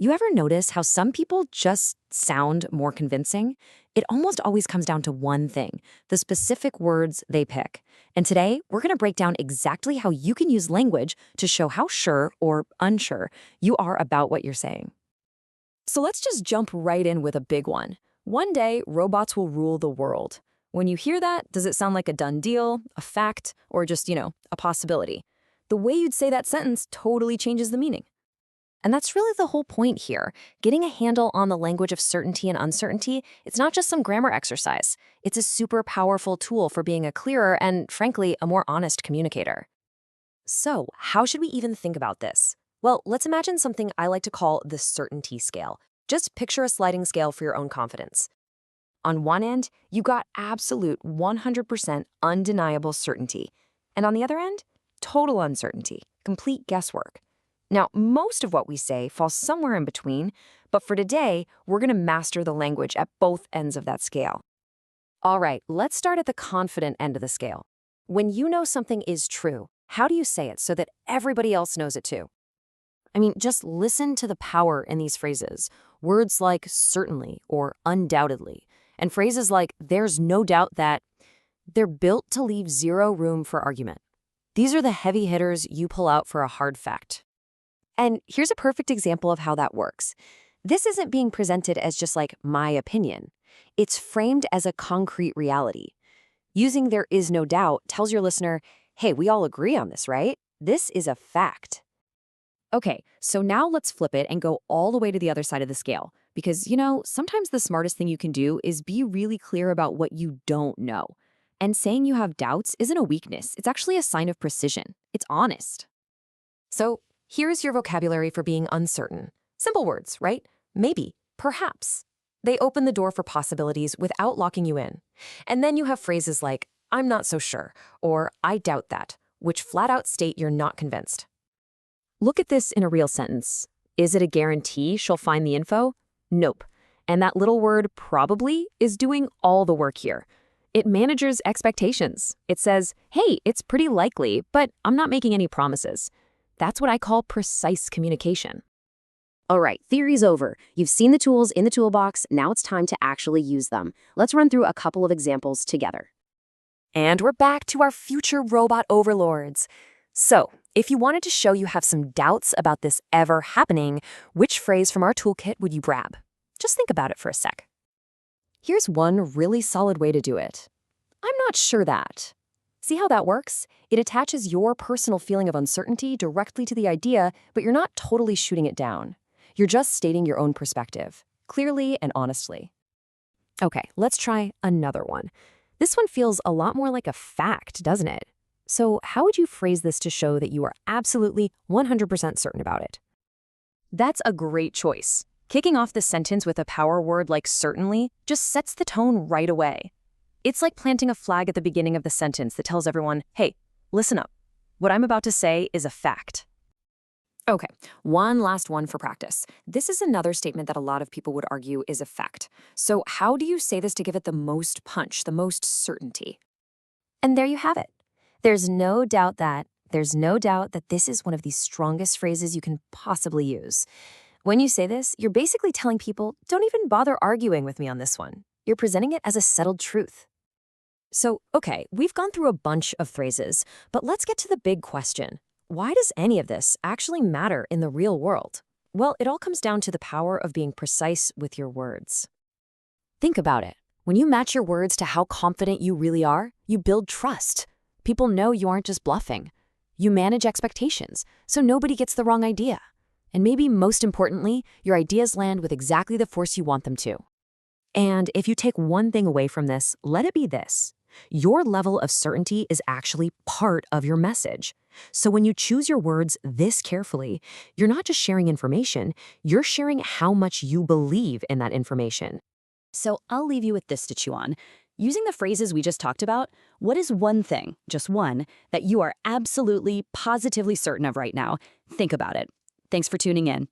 You ever notice how some people just sound more convincing? It almost always comes down to one thing, the specific words they pick. And today, we're going to break down exactly how you can use language to show how sure or unsure you are about what you're saying. So let's just jump right in with a big one. One day, robots will rule the world. When you hear that, does it sound like a done deal, a fact, or just, a possibility? The way you'd say that sentence totally changes the meaning. And that's really the whole point here. Getting a handle on the language of certainty and uncertainty, it's not just some grammar exercise. It's a super powerful tool for being a clearer and, frankly, a more honest communicator. So, how should we even think about this? Well, let's imagine something I like to call the certainty scale. Just picture a sliding scale for your own confidence. On one end, you got absolute 100% undeniable certainty. And on the other end, total uncertainty, complete guesswork. Now, most of what we say falls somewhere in between, but for today, we're going to master the language at both ends of that scale. All right, let's start at the confident end of the scale. When you know something is true, how do you say it so that everybody else knows it too? Just listen to the power in these phrases. Words like certainly or undoubtedly, and phrases like there's no doubt that, they're built to leave zero room for argument. These are the heavy hitters you pull out for a hard fact. And here's a perfect example of how that works. This isn't being presented as just like my opinion. It's framed as a concrete reality. Using there is no doubt tells your listener, hey, we all agree on this, right? This is a fact. Okay, so now let's flip it and go all the way to the other side of the scale. Because, sometimes the smartest thing you can do is be really clear about what you don't know. And saying you have doubts isn't a weakness. It's actually a sign of precision. It's honest. So, here's your vocabulary for being uncertain. Simple words, right? Maybe, perhaps. They open the door for possibilities without locking you in. And then you have phrases like, I'm not so sure, or I doubt that, which flat out state you're not convinced. Look at this in a real sentence. Is it a guarantee she'll find the info? Nope. And that little word probably is doing all the work here. It manages expectations. It says, hey, it's pretty likely, but I'm not making any promises. That's what I call precise communication. All right, theory's over. You've seen the tools in the toolbox. Now it's time to actually use them. Let's run through a couple of examples together. And we're back to our future robot overlords. So, if you wanted to show you have some doubts about this ever happening, which phrase from our toolkit would you grab? Just think about it for a sec. Here's one really solid way to do it. I'm not sure that. See how that works? It attaches your personal feeling of uncertainty directly to the idea, but you're not totally shooting it down. You're just stating your own perspective, clearly and honestly. Okay, let's try another one. This one feels a lot more like a fact, doesn't it? So how would you phrase this to show that you are absolutely 100% certain about it? That's a great choice. Kicking off the sentence with a power word like certainly just sets the tone right away. It's like planting a flag at the beginning of the sentence that tells everyone, hey, listen up. What I'm about to say is a fact. Okay, one last one for practice. This is another statement that a lot of people would argue is a fact. So how do you say this to give it the most punch, the most certainty? And there you have it. There's no doubt that this is one of the strongest phrases you can possibly use. When you say this, you're basically telling people, don't even bother arguing with me on this one. You're presenting it as a settled truth. So, okay, we've gone through a bunch of phrases, but let's get to the big question. Why does any of this actually matter in the real world? Well, it all comes down to the power of being precise with your words. Think about it. When you match your words to how confident you really are, you build trust. People know you aren't just bluffing. You manage expectations, so nobody gets the wrong idea. And maybe most importantly, your ideas land with exactly the force you want them to. And if you take one thing away from this, let it be this. Your level of certainty is actually part of your message. So when you choose your words this carefully, you're not just sharing information, you're sharing how much you believe in that information. So I'll leave you with this to chew on. Using the phrases we just talked about, what is one thing, just one, that you are absolutely, positively certain of right now? Think about it. Thanks for tuning in.